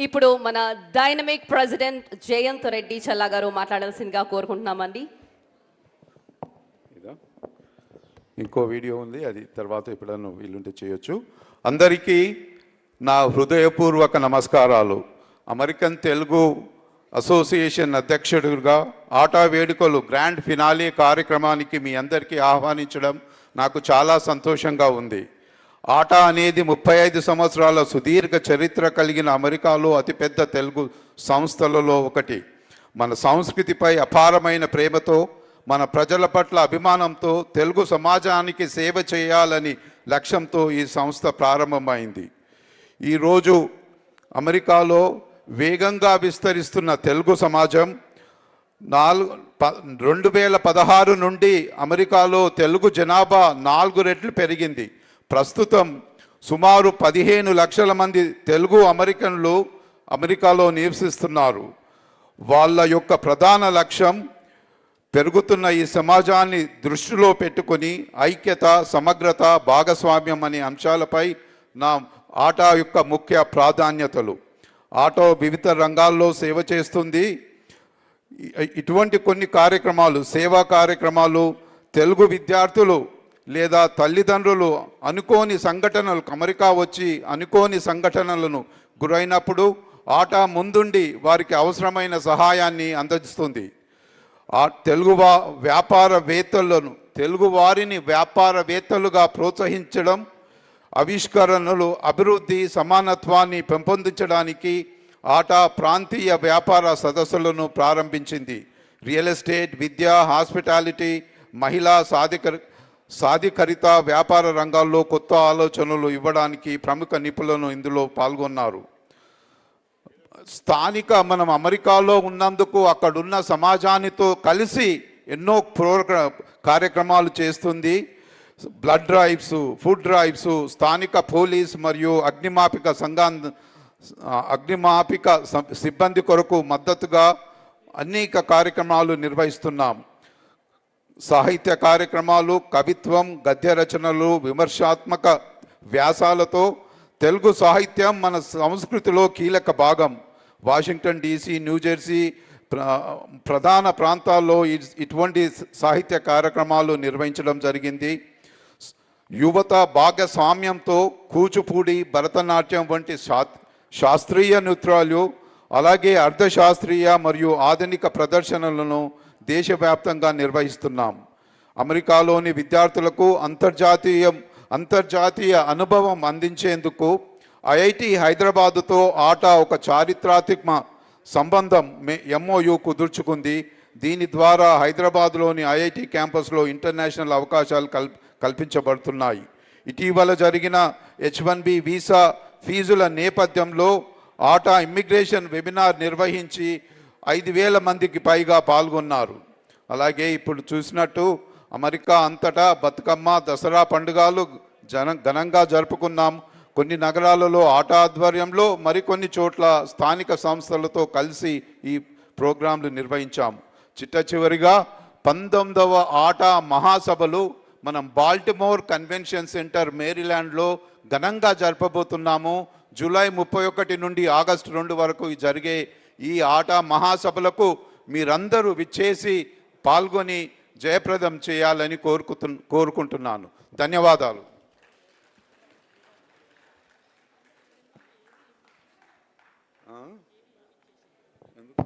ఇప్పుడు మన dynamic president Jayant Reddy చల్లా గారు మాట్లాడాల్సిందిగా కోరుకుంటున్నామండి. ఇంకో వీడియో ఉంది, అది తర్వాత ఎప్పుడన్నా వీలుంటే చేయొచ్చు. అందరికీ నా హృదయపూర్వక నమస్కారాలు. అమెరికన్ తెలుగు అసోసియేషన్ అధ్యక్షుడిగా ఆటా వేడుకలు గ్రాండ్ ఫినాలే కార్యక్రమానికి మీ అందరికీ ఆహ్వానించడం నాకు చాలా సంతోషంగా ఉంది. ఆటా అనేది 35 సంవత్సరాల సుదీర్ఘ చరిత్ర కలిగిన అమెరికాలో అతిపెద్ద తెలుగు సంస్థలలో ఒకటి. మన సంస్కృతిపై అపారమైన ప్రేమతో, మన ప్రజల పట్ల అభిమానంతో తెలుగు సమాజానికి సేవ చేయాలని లక్ష్యంతో ఈ సంస్థ ప్రారంభమైంది. ఈరోజు అమెరికాలో వేగంగా విస్తరిస్తున్న తెలుగు సమాజం 2016 నుండి అమెరికాలో తెలుగు జనాభా 4 రెట్లు పెరిగింది. ప్రస్తుతం సుమారు 15 లక్షల మంది తెలుగు అమెరికన్లు అమెరికాలో నివసిస్తున్నారు. వాళ్ళ యొక్క ప్రధాన లక్ష్యం పెరుగుతున్న ఈ సమాజాన్ని దృష్టిలో పెట్టుకొని ఐక్యత, సమగ్రత, భాగస్వామ్యం అనే అంశాలపై నా ఆటా యొక్క ముఖ్య ప్రాధాన్యతలు. ఆటో వివిధ రంగాల్లో సేవ చేస్తుంది. ఇటువంటి కొన్ని కార్యక్రమాలు, సేవా కార్యక్రమాలు, తెలుగు విద్యార్థులు లేదా తల్లిదండ్రులు అనుకోని సంఘటనలు అమెరికా వచ్చి అనుకోని సంఘటనలను గురైనప్పుడు ఆటా ముందుండి వారికి అవసరమైన సహాయాన్ని అందిస్తుంది. తెలుగు వ్యాపారవేత్తలను, తెలుగు వారిని వ్యాపారవేత్తలుగా ప్రోత్సహించడం, ఆవిష్కరణలు, అభివృద్ధి, సమానత్వాన్ని పెంపొందించడానికి ఆటా ప్రాంతీయ వ్యాపార సదస్సులను ప్రారంభించింది. రియల్ ఎస్టేట్, విద్య, హాస్పిటాలిటీ, మహిళా సాధికారిత వ్యాపార రంగాల్లో కొత్త ఆలోచనలు ఇవ్వడానికి ప్రముఖ నిపుణులను ఇందులో పాల్గొన్నారు. స్థానిక మనం అమెరికాలో ఉన్నందుకు అక్కడున్న సమాజానితో కలిసి ఎన్నో కార్యక్రమాలు చేస్తుంది. బ్లడ్ డ్రైవ్స్, ఫుడ్ డ్రైవ్స్, స్థానిక పోలీస్ మరియు అగ్నిమాపిక సిబ్బంది కొరకు మద్దతుగా అనేక కార్యక్రమాలు నిర్వహిస్తున్నాం. సాహిత్య కార్యక్రమాలు, కవిత్వం, గద్య రచనలు, విమర్శాత్మక వ్యాసాలతో తెలుగు సాహిత్యం మన సంస్కృతిలో కీలక భాగం. వాషింగ్టన్ DC, న్యూజెర్సీ ప్రధాన ప్రాంతాల్లో ఇటువంటి సాహిత్య కార్యక్రమాలు నిర్వహించడం జరిగింది. యువత భాగస్వామ్యంతో కూచిపూడి, భరతనాట్యం వంటి శాస్త్రీయ నృత్యాలు, అలాగే అర్ధశాస్త్రీయ మరియు ఆధునిక ప్రదర్శనలను దేశవ్యాప్తంగా నిర్వహిస్తున్నాం. అమెరికాలోని విద్యార్థులకు అంతర్జాతీయ అనుభవం అందించేందుకు IIT హైదరాబాదుతో ఆటా ఒక చారిత్రాత్మక సంబంధం MOU కుదుర్చుకుంది. దీని ద్వారా హైదరాబాద్లోని IIT క్యాంపస్లో ఇంటర్నేషనల్ అవకాశాలు కల్పించబడుతున్నాయి. ఇటీవల జరిగిన H-1B వీసా ఫీజుల నేపథ్యంలో ఆటా ఇమ్మిగ్రేషన్ వెబినార్ నిర్వహించి 5,000 మందికి పైగా పాల్గొన్నారు. అలాగే ఇప్పుడు చూసినట్టు అమెరికా అంతటా బతుకమ్మ, దసరా పండుగలు ఘనంగా జరుపుకున్నాం. కొన్ని నగరాలలో ఆటా ఆధ్వర్యంలో, మరికొన్ని చోట్ల స్థానిక సంస్థలతో కలిసి ఈ ప్రోగ్రాంలు నిర్వహించాం. చివరిగా 19వ ఆటా మహాసభలు మనం బాల్టిమోర్ కన్వెన్షన్ సెంటర్, మేరీల్యాండ్లో ఘనంగా జరపబోతున్నాము. జూలై 31 నుండి ఆగస్టు 2 వరకు జరిగే ఈ ఆటా మహాసభలకు మీరందరూ విచ్చేసి పాల్గొని జయప్రదం చేయాలని కోరుకుంటున్నాను. ధన్యవాదాలు. ఎందుకు